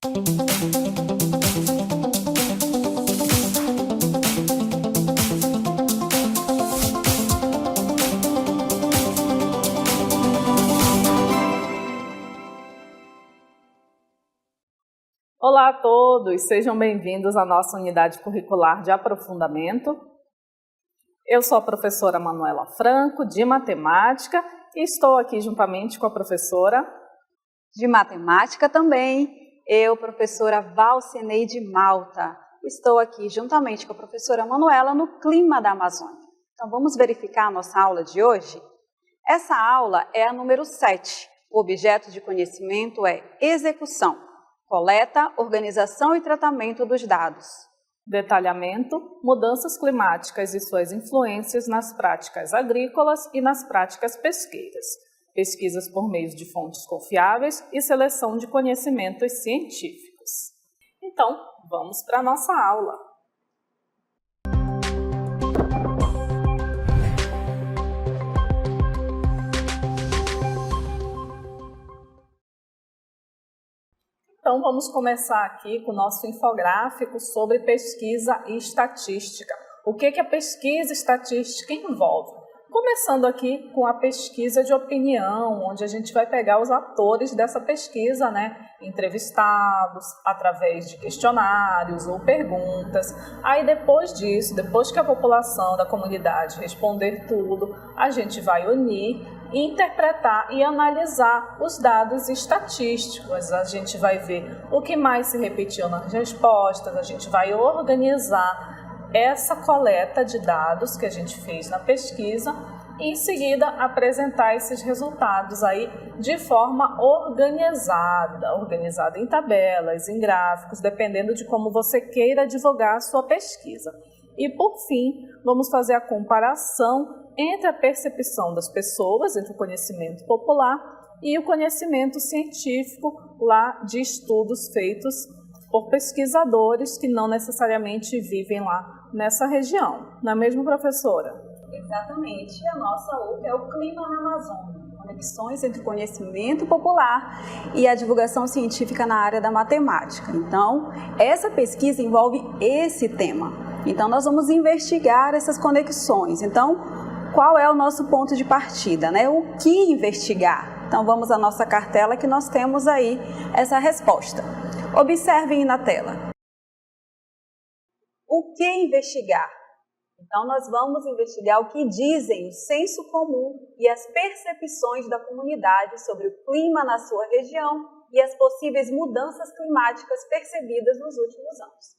Olá a todos, sejam bem-vindos à nossa unidade curricular de aprofundamento. Eu sou a professora Manuela Franco, de Matemática, e estou aqui juntamente com a professora de Matemática também, eu, professora Valceneide Malta. Estou aqui juntamente com a professora Manuela no Clima da Amazônia. Então vamos verificar a nossa aula de hoje? Essa aula é a número 7. O objeto de conhecimento é execução. Coleta, organização e tratamento dos dados. Detalhamento, mudanças climáticas e suas influências nas práticas agrícolas e nas práticas pesqueiras. Pesquisas por meio de fontes confiáveis e seleção de conhecimentos científicos. Então, vamos para a nossa aula. Então, vamos começar aqui com o nosso infográfico sobre pesquisa e estatística. O que a pesquisa e estatística envolve? Começando aqui com a pesquisa de opinião, onde a gente vai pegar os atores dessa pesquisa, entrevistados através de questionários ou perguntas. Aí depois disso, depois que a população da comunidade responder tudo, a gente vai unir, interpretar e analisar os dados estatísticos. A gente vai ver o que mais se repetiu nas respostas, a gente vai organizar essa coleta de dados que a gente fez na pesquisa e em seguida apresentar esses resultados aí de forma organizada em tabelas, em gráficos, dependendo de como você queira divulgar a sua pesquisa. E por fim, vamos fazer a comparação entre a percepção das pessoas, entre o conhecimento popular e o conhecimento científico lá de estudos feitos por pesquisadores que não necessariamente vivem lá nessa região. Não é mesmo, professora? Exatamente. A nossa outra é o Clima na Amazônia. Conexões entre o conhecimento popular e a divulgação científica na área da matemática. Então, essa pesquisa envolve esse tema. Então, nós vamos investigar essas conexões. Então, qual é o nosso ponto de partida, O que investigar? Então, vamos à nossa cartela que nós temos aí essa resposta. Observem na tela. O que investigar? Então, nós vamos investigar o que dizem o senso comum e as percepções da comunidade sobre o clima na sua região e as possíveis mudanças climáticas percebidas nos últimos anos.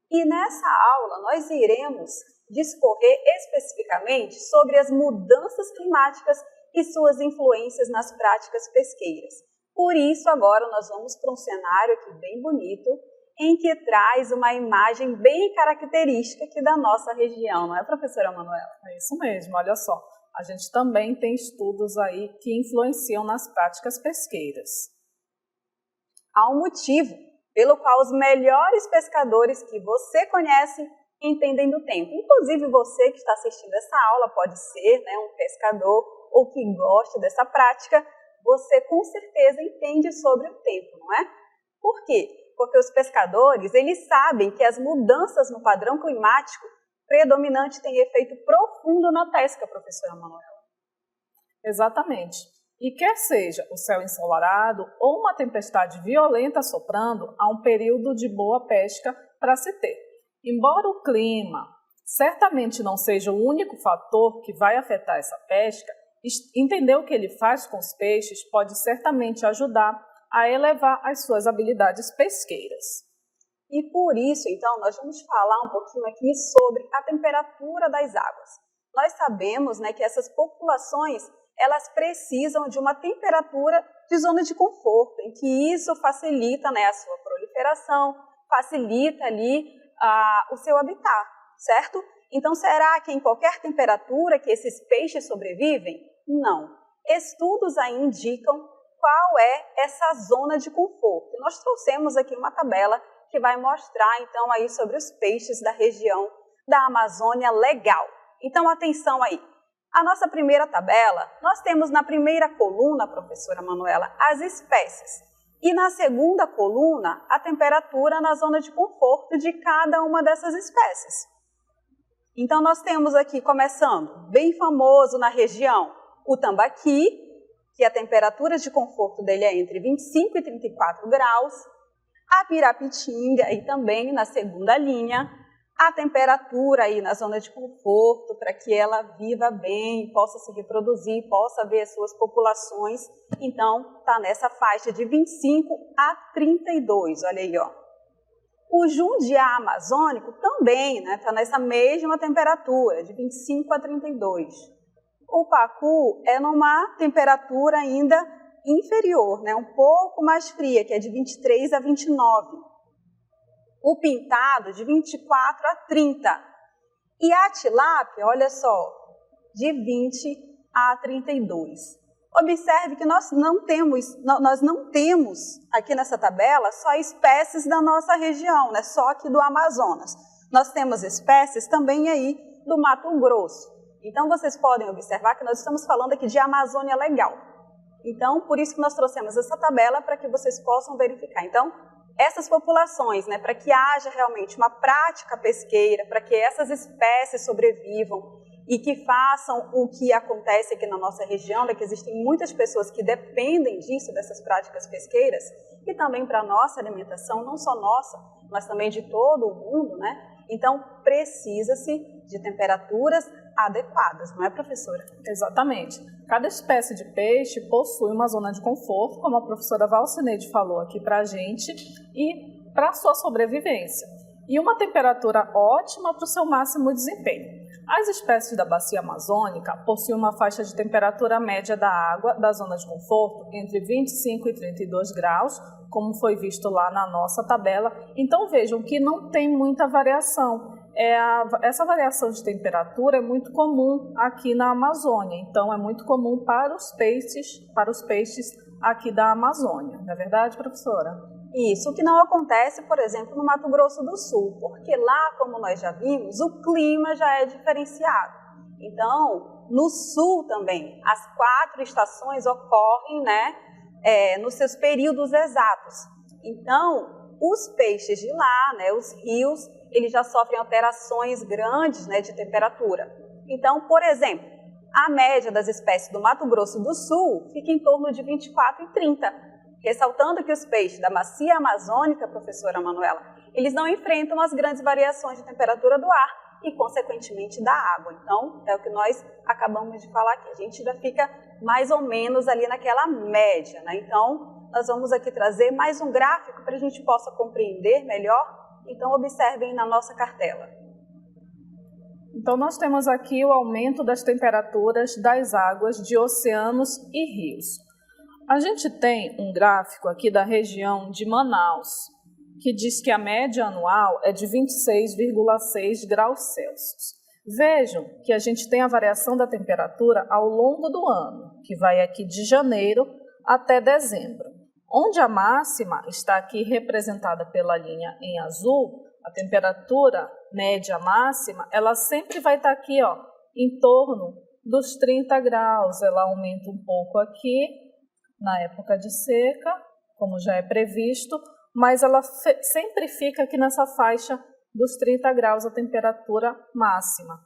E nessa aula, nós iremos discorrer especificamente sobre as mudanças climáticas e suas influências nas práticas pesqueiras. Por isso, agora nós vamos para um cenário aqui bem bonito, em que traz uma imagem bem característica aqui da nossa região, não é, professora Manuela? É isso mesmo, olha só. A gente também tem estudos aí que influenciam nas práticas pesqueiras. Há um motivo pelo qual os melhores pescadores que você conhece entendem do tempo. Inclusive você que está assistindo essa aula pode ser um pescador ou que goste dessa prática, você com certeza entende sobre o tempo, não é? Por quê? Porque os pescadores, eles sabem que as mudanças no padrão climático predominante têm efeito profundo na pesca, professora Manuela. Exatamente. E quer seja o céu ensolarado ou uma tempestade violenta soprando, há um período de boa pesca para se ter. Embora o clima certamente não seja o único fator que vai afetar essa pesca, entender o que ele faz com os peixes pode certamente ajudar a elevar as suas habilidades pesqueiras. E por isso, então, nós vamos falar um pouquinho aqui sobre a temperatura das águas. Nós sabemos que essas populações, elas precisam de uma temperatura de zona de conforto, em que isso facilita a sua proliferação, facilita ali o seu habitat, certo? Então, será que em qualquer temperatura que esses peixes sobrevivem? Não. Estudos aí indicam qual é essa zona de conforto. Nós trouxemos aqui uma tabela que vai mostrar, então, aí sobre os peixes da região da Amazônia Legal. Então, atenção aí. A nossa primeira tabela, nós temos na primeira coluna, professora Manuela, as espécies. E na segunda coluna, a temperatura na zona de conforto de cada uma dessas espécies. Então, nós temos aqui, começando, bem famoso na região, o tambaqui, que a temperatura de conforto dele é entre 25 e 34 graus, a pirapitinga, e também na segunda linha, a temperatura aí na zona de conforto, para que ela viva bem, possa se reproduzir, possa ver as suas populações. Então, está nessa faixa de 25 a 32, olha aí, ó. O jundiá amazônico também, né, está nessa mesma temperatura, de 25 a 32. O pacu é numa temperatura ainda inferior, né, um pouco mais fria, que é de 23 a 29. O pintado de 24 a 30. E a tilápia, olha só, de 20 a 32. Observe que nós não temos aqui nessa tabela só espécies da nossa região, né? Só aqui do Amazonas. Nós temos espécies também aí do Mato Grosso. Então, vocês podem observar que nós estamos falando aqui de Amazônia Legal. Então, por isso que nós trouxemos essa tabela para que vocês possam verificar. Então, essas populações, né, para que haja realmente uma prática pesqueira, para que essas espécies sobrevivam e que façam o que acontece aqui na nossa região, né, que existem muitas pessoas que dependem disso, dessas práticas pesqueiras, e também para a nossa alimentação, não só nossa, mas também de todo o mundo, né? Então, precisa-se de temperaturas adequadas, não é, professora? Exatamente. Cada espécie de peixe possui uma zona de conforto, como a professora Valcineide falou aqui para a gente, e para a sua sobrevivência. E uma temperatura ótima para o seu máximo desempenho. As espécies da bacia amazônica possuem uma faixa de temperatura média da água da zona de conforto entre 25 e 32 graus, como foi visto lá na nossa tabela. Então vejam que não tem muita variação. Essa variação de temperatura é muito comum aqui na Amazônia, então é muito comum para os peixes aqui da Amazônia. Não é verdade, professora? Isso, o que não acontece, por exemplo, no Mato Grosso do Sul, porque lá, como nós já vimos, o clima já é diferenciado. Então, no Sul também, as 4 estações ocorrem, né, nos seus períodos exatos. Então, os peixes de lá, né, os rios, eles já sofrem alterações grandes, né, de temperatura. Então, por exemplo, a média das espécies do Mato Grosso do Sul fica em torno de 24 e 30. Ressaltando que os peixes da bacia amazônica, professora Manuela, eles não enfrentam as grandes variações de temperatura do ar e, consequentemente, da água. Então, é o que nós acabamos de falar aqui. A gente já fica mais ou menos ali naquela média, né? Então, nós vamos aqui trazer mais um gráfico para a gente possa compreender melhor. Então, observem na nossa cartela. Então, nós temos aqui o aumento das temperaturas das águas de oceanos e rios. A gente tem um gráfico aqui da região de Manaus, que diz que a média anual é de 26,6 graus Celsius. Vejam que a gente tem a variação da temperatura ao longo do ano, que vai aqui de janeiro até dezembro. Onde a máxima está aqui representada pela linha em azul, a temperatura média máxima, ela sempre vai estar aqui, ó, em torno dos 30 graus. Ela aumenta um pouco aqui na época de seca, como já é previsto, mas ela sempre fica aqui nessa faixa dos 30 graus a temperatura máxima.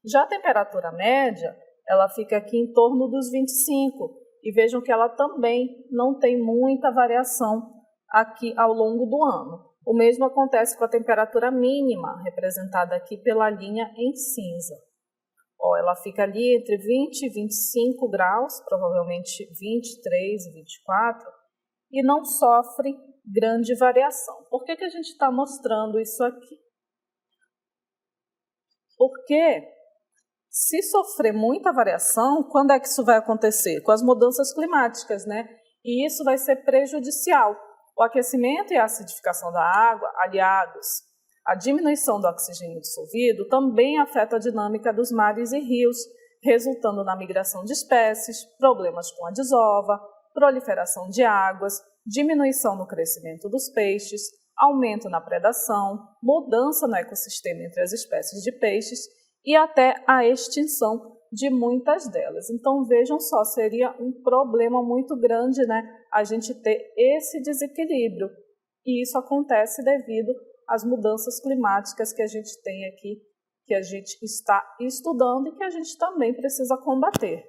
Já a temperatura média, ela fica aqui em torno dos 25, e vejam que ela também não tem muita variação aqui ao longo do ano. O mesmo acontece com a temperatura mínima, representada aqui pela linha em cinza. Ó, ela fica ali entre 20 e 25 graus, provavelmente 23 e 24, e não sofre grande variação. Por que a gente está mostrando isso aqui? Porque se sofrer muita variação, quando é que isso vai acontecer? Com as mudanças climáticas, né? E isso vai ser prejudicial. O aquecimento e a acidificação da água, aliados à diminuição do oxigênio dissolvido, também afeta a dinâmica dos mares e rios, resultando na migração de espécies, problemas com a desova, proliferação de águas, diminuição no crescimento dos peixes, aumento na predação, mudança no ecossistema entre as espécies de peixes e até a extinção de muitas delas. Então, vejam só, seria um problema muito grande, né, a gente ter esse desequilíbrio. E isso acontece devido às mudanças climáticas que a gente tem aqui, que a gente está estudando e que a gente também precisa combater.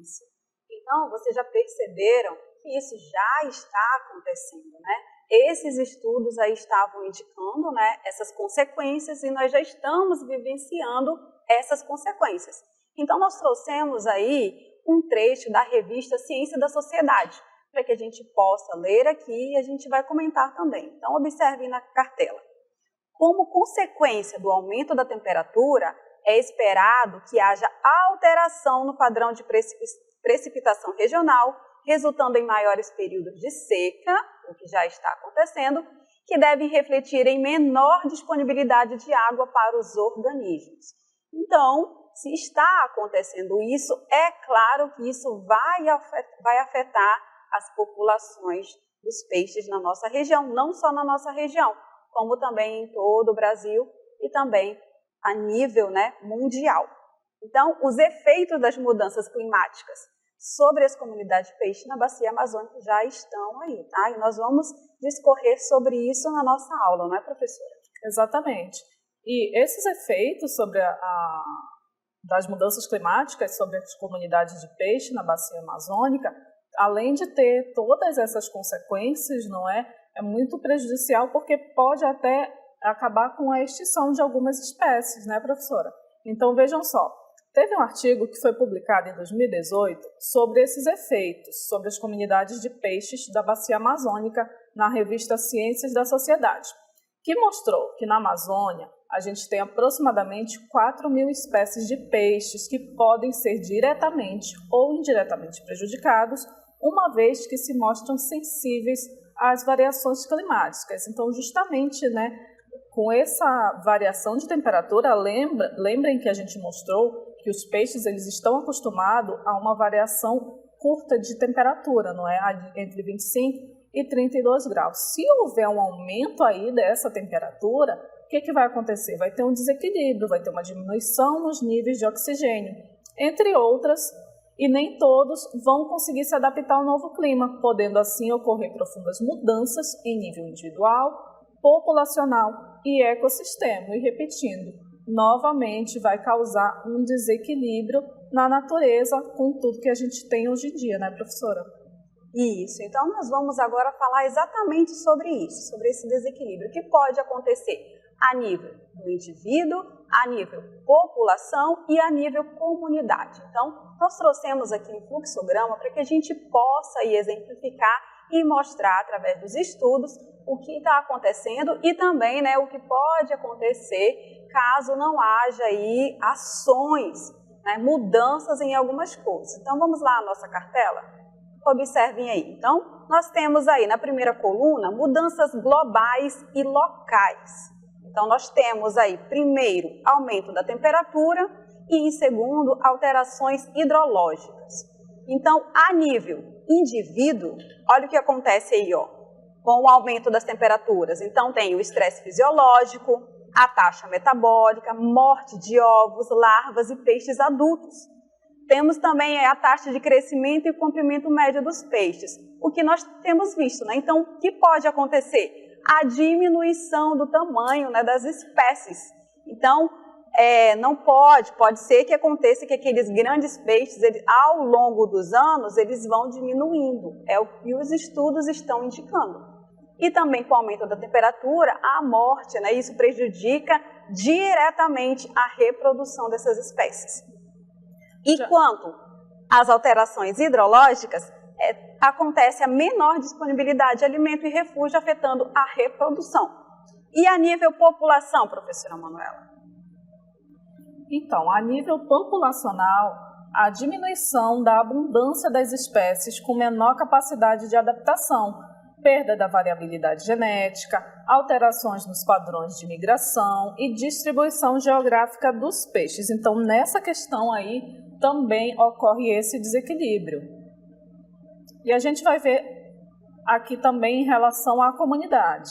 Isso. Então, vocês já perceberam que isso já está acontecendo, né? Esses estudos aí estavam indicando, né, essas consequências e nós já estamos vivenciando essas consequências. Então, nós trouxemos aí um trecho da revista Ciência da Sociedade, para que a gente possa ler aqui e a gente vai comentar também. Então, observe na cartela. Como consequência do aumento da temperatura, é esperado que haja alteração no padrão de precipitação regional, resultando em maiores períodos de seca, o que já está acontecendo, que devem refletir em menor disponibilidade de água para os organismos. Então, se está acontecendo isso, é claro que isso vai afetar as populações dos peixes na nossa região, não só na nossa região, como também em todo o Brasil e também a nível, né, mundial. Então, os efeitos das mudanças climáticas sobre as comunidades de peixe na bacia amazônica já estão aí, tá? E nós vamos discorrer sobre isso na nossa aula, não é, professora? Exatamente. E esses efeitos sobre das mudanças climáticas sobre as comunidades de peixe na bacia amazônica, além de ter todas essas consequências, não é? É muito prejudicial porque pode até acabar com a extinção de algumas espécies, né, professora? Então, vejam só, teve um artigo que foi publicado em 2018 sobre esses efeitos sobre as comunidades de peixes da bacia amazônica na revista Ciências da Sociedade, que mostrou que na Amazônia a gente tem aproximadamente 4.000 espécies de peixes que podem ser diretamente ou indiretamente prejudicados, uma vez que se mostram sensíveis às variações climáticas. Então, justamente, né, com essa variação de temperatura, lembrem que a gente mostrou que os peixes eles estão acostumados a uma variação curta de temperatura, não é? Entre 25 e 32 graus. Se houver um aumento aí dessa temperatura, o que vai acontecer? Vai ter um desequilíbrio, vai ter uma diminuição nos níveis de oxigênio, entre outras, e nem todos vão conseguir se adaptar ao novo clima, podendo assim ocorrer profundas mudanças em nível individual, populacional e ecossistema. E repetindo, novamente vai causar um desequilíbrio na natureza com tudo que a gente tem hoje em dia, né, professora? Isso, então nós vamos agora falar exatamente sobre isso, sobre esse desequilíbrio que pode acontecer a nível do indivíduo, a nível população e a nível comunidade. Então, nós trouxemos aqui um fluxograma para que a gente possa exemplificar e mostrar através dos estudos o que está acontecendo e também, né, o que pode acontecer caso não haja aí ações, né, mudanças em algumas coisas. Então, vamos lá à nossa cartela? Observem aí. Então, nós temos aí na primeira coluna mudanças globais e locais. Então, nós temos aí, primeiro, aumento da temperatura e, em segundo, alterações hidrológicas. Então, a nível indivíduo, olha o que acontece aí, ó, com o aumento das temperaturas. Então, tem o estresse fisiológico, a taxa metabólica, morte de ovos, larvas e peixes adultos. Temos também a taxa de crescimento e comprimento médio dos peixes, o que nós temos visto, né? Então, o que pode acontecer? A diminuição do tamanho, né, das espécies. Então, não pode ser que aconteça que aqueles grandes peixes, ao longo dos anos, eles vão diminuindo. É o que os estudos estão indicando. E também com o aumento da temperatura, a morte, né, isso prejudica diretamente a reprodução dessas espécies. E quanto às alterações hidrológicas, acontece a menor disponibilidade de alimento e refúgio, afetando a reprodução. E a nível população, professora Manuela? Então, a nível populacional, a diminuição da abundância das espécies com menor capacidade de adaptação, perda da variabilidade genética, alterações nos padrões de migração e distribuição geográfica dos peixes. Então, nessa questão aí, também ocorre esse desequilíbrio. E a gente vai ver aqui também em relação à comunidade.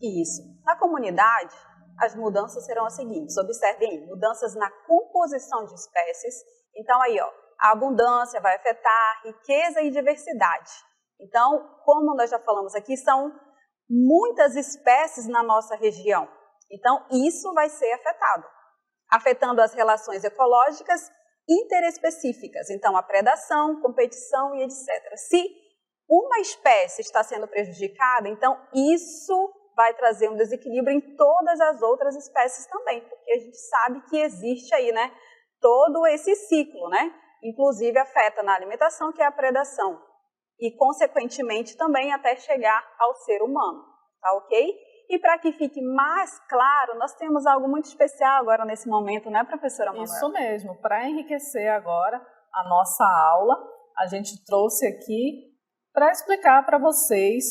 Isso. Na comunidade, as mudanças serão as seguintes. Observem aí, mudanças na composição de espécies. Então aí, ó, a abundância, vai afetar a riqueza e diversidade. Então, como nós já falamos aqui, são muitas espécies na nossa região. Então, isso vai ser afetado, afetando as relações ecológicas interespecíficas. Então, a predação, competição e etc. Se uma espécie está sendo prejudicada, então isso vai trazer um desequilíbrio em todas as outras espécies também, porque a gente sabe que existe aí, né, todo esse ciclo, né? Inclusive afeta na alimentação, que é a predação, e consequentemente também até chegar ao ser humano, tá ok? E para que fique mais claro, nós temos algo muito especial agora nesse momento, né, professora Manuela? Isso mesmo, para enriquecer agora a nossa aula, a gente trouxe aqui para explicar para vocês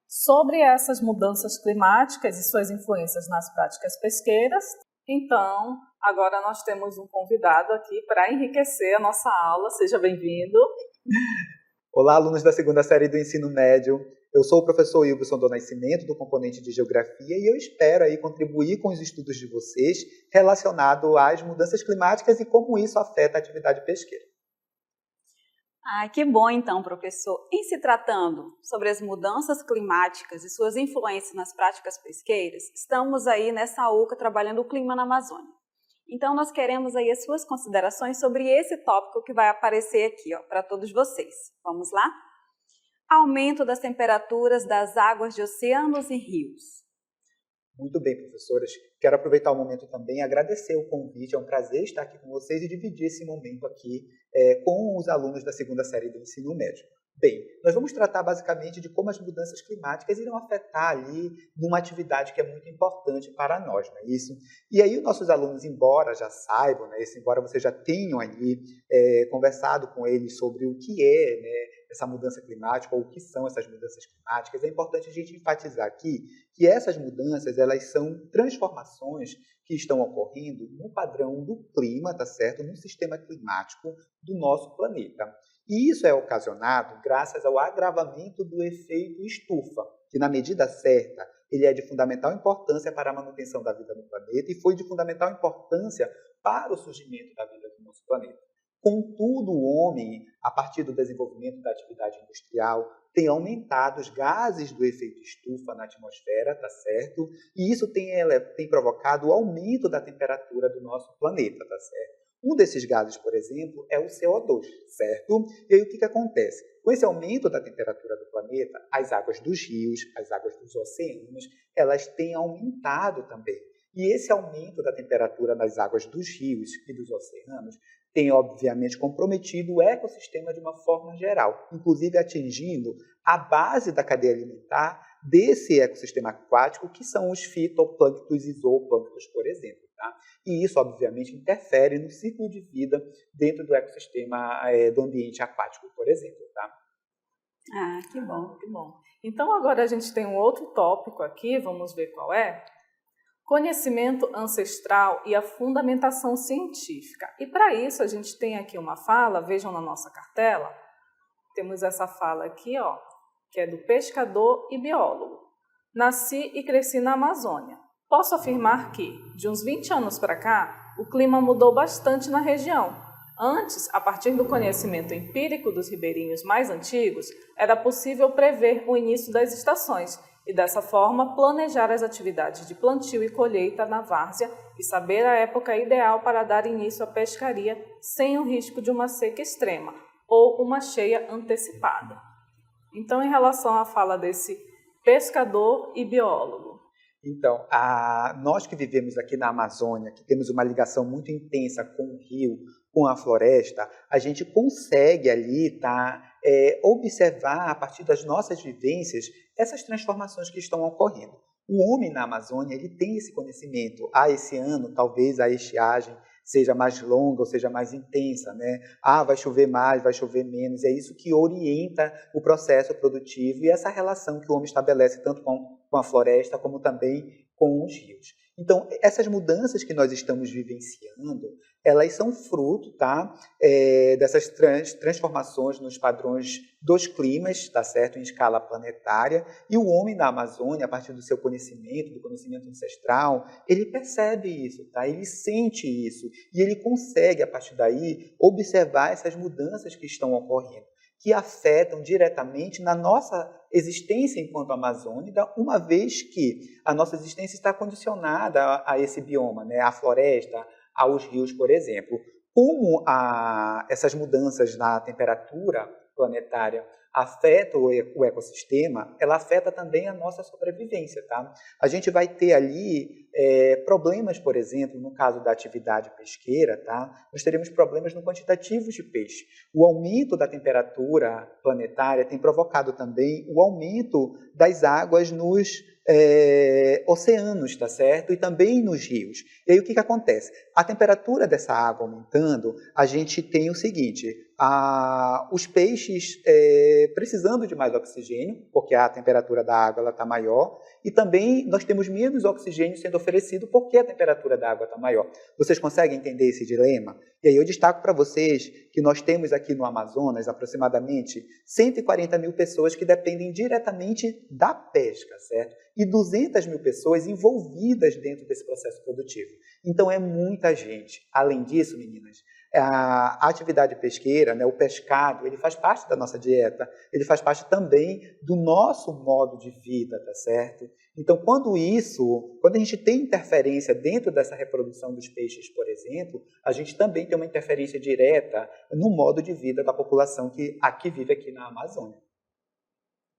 sobre essas mudanças climáticas e suas influências nas práticas pesqueiras. Então, agora nós temos um convidado aqui para enriquecer a nossa aula. Seja bem-vindo. Olá, alunos da segunda série do ensino médio. Eu sou o professor Wilson do Nascimento, do componente de Geografia, e eu espero aí contribuir com os estudos de vocês relacionado às mudanças climáticas e como isso afeta a atividade pesqueira. Que bom então, professor. Em se tratando sobre as mudanças climáticas e suas influências nas práticas pesqueiras, estamos aí nessa UCA trabalhando o clima na Amazônia. Então, nós queremos aí as suas considerações sobre esse tópico que vai aparecer aqui, para todos vocês. Vamos lá? Aumento das temperaturas das águas de oceanos e rios. Muito bem, professoras. Quero aproveitar o momento também e agradecer o convite. É um prazer estar aqui com vocês e dividir esse momento aqui com os alunos da segunda série do ensino médio. Bem, nós vamos tratar basicamente de como as mudanças climáticas irão afetar ali numa atividade que é muito importante para nós, não é isso? E aí os nossos alunos, embora já saibam, né, embora vocês já tenham ali conversado com eles sobre o que é, né, essa mudança climática ou o que são essas mudanças climáticas, é importante a gente enfatizar aqui que essas mudanças, elas são transformações que estão ocorrendo no padrão do clima, tá certo? No sistema climático do nosso planeta. E isso é ocasionado graças ao agravamento do efeito estufa, que na medida certa, ele é de fundamental importância para a manutenção da vida no planeta e foi de fundamental importância para o surgimento da vida no nosso planeta. Contudo, o homem, a partir do desenvolvimento da atividade industrial, tem aumentado os gases do efeito estufa na atmosfera, tá certo? E isso tem provocado o aumento da temperatura do nosso planeta, tá certo? Um desses gases, por exemplo, é o CO2, certo? E aí o que acontece? Com esse aumento da temperatura do planeta, as águas dos rios, as águas dos oceanos, elas têm aumentado também. E esse aumento da temperatura nas águas dos rios e dos oceanos tem, obviamente, comprometido o ecossistema de uma forma geral, inclusive atingindo a base da cadeia alimentar desse ecossistema aquático, que são os fitoplânctons e zooplânctons, por exemplo. Tá? E isso, obviamente, interfere no ciclo de vida dentro do ecossistema do ambiente aquático, por exemplo. Tá? Que bom, que bom. Então, agora a gente tem um outro tópico aqui, vamos ver qual é. Conhecimento ancestral e a fundamentação científica. E para isso a gente tem aqui uma fala, vejam na nossa cartela, temos essa fala aqui, que é do pescador e biólogo. Nasci e cresci na Amazônia. Posso afirmar que, de uns 20 anos para cá, o clima mudou bastante na região. Antes, a partir do conhecimento empírico dos ribeirinhos mais antigos, era possível prever o início das estações e, dessa forma, planejar as atividades de plantio e colheita na várzea e saber a época ideal para dar início à pescaria sem o risco de uma seca extrema ou uma cheia antecipada. Então, em relação à fala desse pescador e biólogo. Então, nós que vivemos aqui na Amazônia, que temos uma ligação muito intensa com o rio, com a floresta, a gente consegue ali observar, a partir das nossas vivências, essas transformações que estão ocorrendo. O homem na Amazônia, ele tem esse conhecimento. Esse ano, talvez a estiagem seja mais longa ou seja mais intensa, né? Vai chover mais, vai chover menos. É isso que orienta o processo produtivo e essa relação que o homem estabelece tanto com a floresta como também com os rios. Então, essas mudanças que nós estamos vivenciando, elas são fruto, tá, dessas transformações nos padrões dos climas, tá certo, em escala planetária, e o homem da Amazônia, a partir do seu conhecimento, do conhecimento ancestral, ele percebe isso, tá, ele sente isso, e ele consegue, a partir daí, observar essas mudanças que estão ocorrendo, que afetam diretamente na nossa existência enquanto amazônica, uma vez que a nossa existência está condicionada a esse bioma, né, à floresta, aos rios, por exemplo. Como essas mudanças na temperatura planetária afetam o ecossistema, ela afeta também a nossa sobrevivência. Tá? A gente vai ter ali problemas, por exemplo, no caso da atividade pesqueira, tá? Nós teremos problemas no quantitativo de peixe. O aumento da temperatura planetária tem provocado também o aumento das águas nos oceanos, tá certo? E também nos rios. E aí o que acontece? A temperatura dessa água aumentando, a gente tem o seguinte, os peixes precisando de mais oxigênio, porque a temperatura da água está maior, e também nós temos menos oxigênio sendo oferecido porque a temperatura da água está maior. Vocês conseguem entender esse dilema? E aí eu destaco para vocês que nós temos aqui no Amazonas aproximadamente 140 mil pessoas que dependem diretamente da pesca, certo? E 200 mil pessoas envolvidas dentro desse processo produtivo. Então é muita gente. Além disso, meninas, a atividade pesqueira, né, o pescado, ele faz parte da nossa dieta, ele faz parte também do nosso modo de vida, tá certo? Então, quando a gente tem interferência dentro dessa reprodução dos peixes, por exemplo, a gente também tem uma interferência direta no modo de vida da população que vive aqui na Amazônia.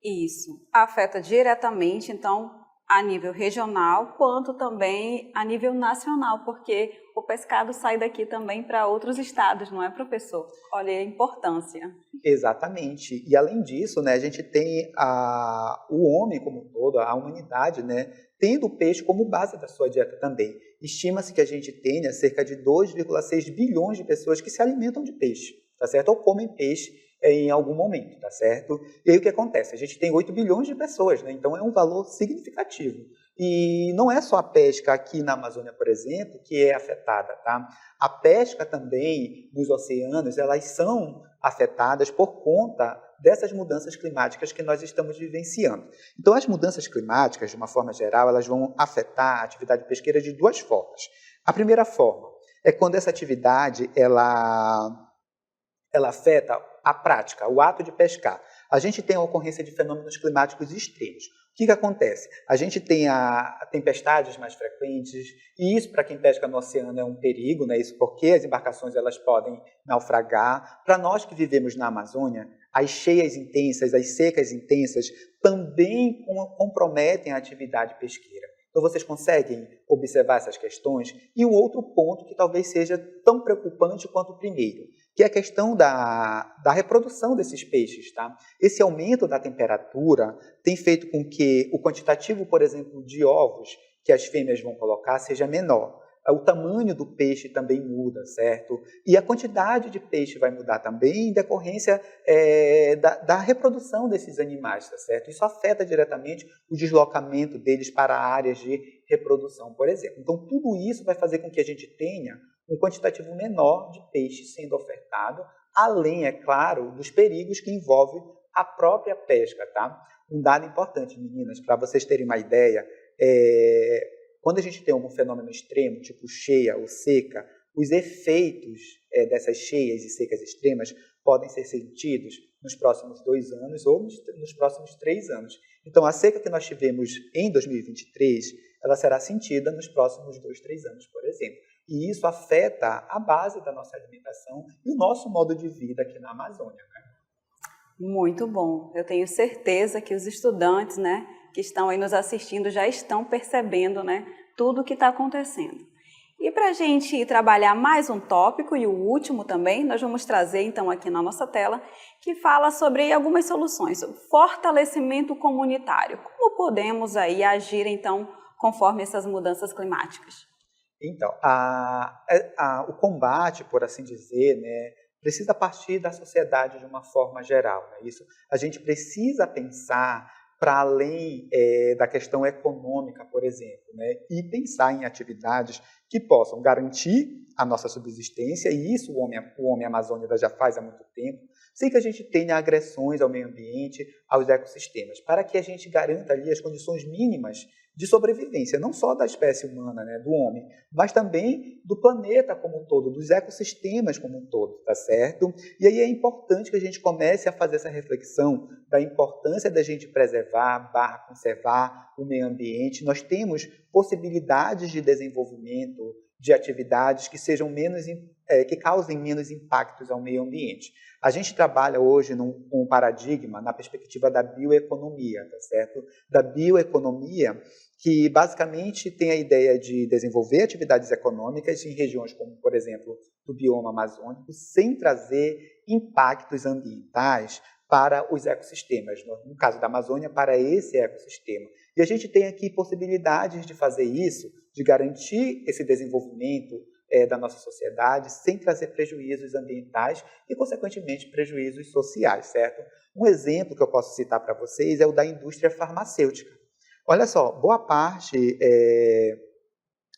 Isso afeta diretamente, então, a nível regional, quanto também a nível nacional, porque o pescado sai daqui também para outros estados, não é, professor? Olha a importância. Exatamente. E, além disso, né, a gente tem o homem como um todo, a humanidade, né, tendo o peixe como base da sua dieta também. Estima-se que a gente tenha cerca de 2,6 bilhões de pessoas que se alimentam de peixe, tá certo? Ou comem peixe em algum momento, tá certo? E aí o que acontece? A gente tem 8 bilhões de pessoas, né? Então é um valor significativo. E não é só a pesca aqui na Amazônia, por exemplo, que é afetada, tá? A pesca também nos oceanos, elas são afetadas por conta dessas mudanças climáticas que nós estamos vivenciando. Então, as mudanças climáticas, de uma forma geral, elas vão afetar a atividade pesqueira de duas formas. A primeira forma é quando essa atividade ela afeta a prática, o ato de pescar. A gente tem a ocorrência de fenômenos climáticos extremos. O que acontece? A gente tem tempestades mais frequentes, e isso, para quem pesca no oceano, é um perigo, né? Isso porque as embarcações elas podem naufragar. Para nós que vivemos na Amazônia, as cheias intensas, as secas intensas, também comprometem a atividade pesqueira. Então, vocês conseguem observar essas questões? E um outro ponto que talvez seja tão preocupante quanto o primeiro, que é a questão da reprodução desses peixes. Tá? Esse aumento da temperatura tem feito com que o quantitativo, por exemplo, de ovos que as fêmeas vão colocar seja menor. O tamanho do peixe também muda, certo? E a quantidade de peixe vai mudar também em decorrência da reprodução desses animais, tá certo? Isso afeta diretamente o deslocamento deles para áreas de reprodução, por exemplo. Então, tudo isso vai fazer com que a gente tenha um quantitativo menor de peixe sendo ofertado, além, é claro, dos perigos que envolve a própria pesca, tá? Um dado importante, meninas, para vocês terem uma ideia, quando a gente tem algum fenômeno extremo, tipo cheia ou seca, os efeitos dessas cheias e secas extremas podem ser sentidos nos próximos 2 anos ou nos próximos 3 anos. Então, a seca que nós tivemos em 2023, ela será sentida nos próximos 2, 3 anos, por exemplo. E isso afeta a base da nossa alimentação e o nosso modo de vida aqui na Amazônia. Né? Muito bom. Eu tenho certeza que os estudantes, né, que estão aí nos assistindo já estão percebendo, né, tudo o que está acontecendo. E para a gente trabalhar mais um tópico, e o último também, nós vamos trazer então aqui na nossa tela, que fala sobre algumas soluções, o fortalecimento comunitário. Como podemos aí agir então conforme essas mudanças climáticas? Então, o combate, por assim dizer, né, precisa partir da sociedade de uma forma geral. Né? Isso, a gente precisa pensar para além da questão econômica, por exemplo, né? E pensar em atividades que possam garantir a nossa subsistência, e isso o homem amazônida já faz há muito tempo, sem que a gente tenha agressões ao meio ambiente, aos ecossistemas, para que a gente garanta ali as condições mínimas de sobrevivência, não só da espécie humana, né, do homem, mas também do planeta como um todo, dos ecossistemas como um todo, tá certo? E aí é importante que a gente comece a fazer essa reflexão da importância da gente preservar, conservar o meio ambiente. Nós temos possibilidades de desenvolvimento de atividades que sejam que causem menos impactos ao meio ambiente. A gente trabalha hoje num paradigma na perspectiva da bioeconomia, tá certo? Da bioeconomia, que basicamente tem a ideia de desenvolver atividades econômicas em regiões como, por exemplo, do bioma amazônico, sem trazer impactos ambientais para os ecossistemas, no caso da Amazônia, para esse ecossistema. E a gente tem aqui possibilidades de fazer isso, de garantir esse desenvolvimento da nossa sociedade, sem trazer prejuízos ambientais e, consequentemente, prejuízos sociais, certo? Um exemplo que eu posso citar para vocês é o da indústria farmacêutica. Olha só, boa parte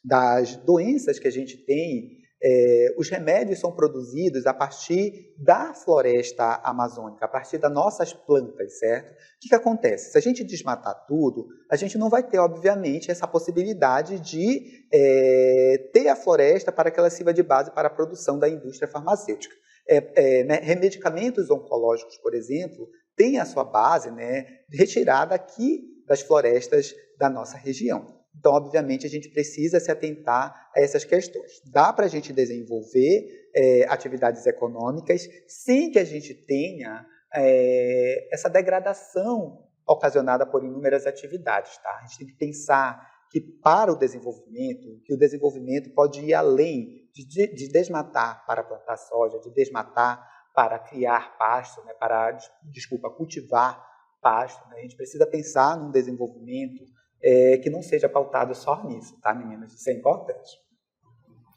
das doenças que a gente tem, os remédios são produzidos a partir da floresta amazônica, a partir das nossas plantas, certo? O que acontece? Se a gente desmatar tudo, a gente não vai ter, obviamente, essa possibilidade de ter a floresta para que ela sirva de base para a produção da indústria farmacêutica. Medicamentos oncológicos, por exemplo, têm a sua base, né, retirada aqui das florestas da nossa região. Então, obviamente, a gente precisa se atentar a essas questões. Dá para a gente desenvolver atividades econômicas sem que a gente tenha essa degradação ocasionada por inúmeras atividades. Tá? A gente tem que pensar que para o desenvolvimento pode ir além de desmatar para plantar soja, de desmatar para criar pasto, né, cultivar pasto. Né? A gente precisa pensar num desenvolvimento que não seja pautado só nisso, tá, meninas? Isso é importante.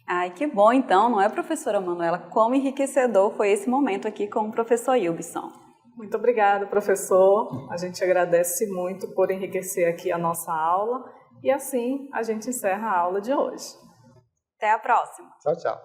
Ai, que bom, então, não é, professora Manuela? Como enriquecedor foi esse momento aqui com o professor Ilbson. Muito obrigada, professor. A gente agradece muito por enriquecer aqui a nossa aula. E assim a gente encerra a aula de hoje. Até a próxima. Tchau, tchau.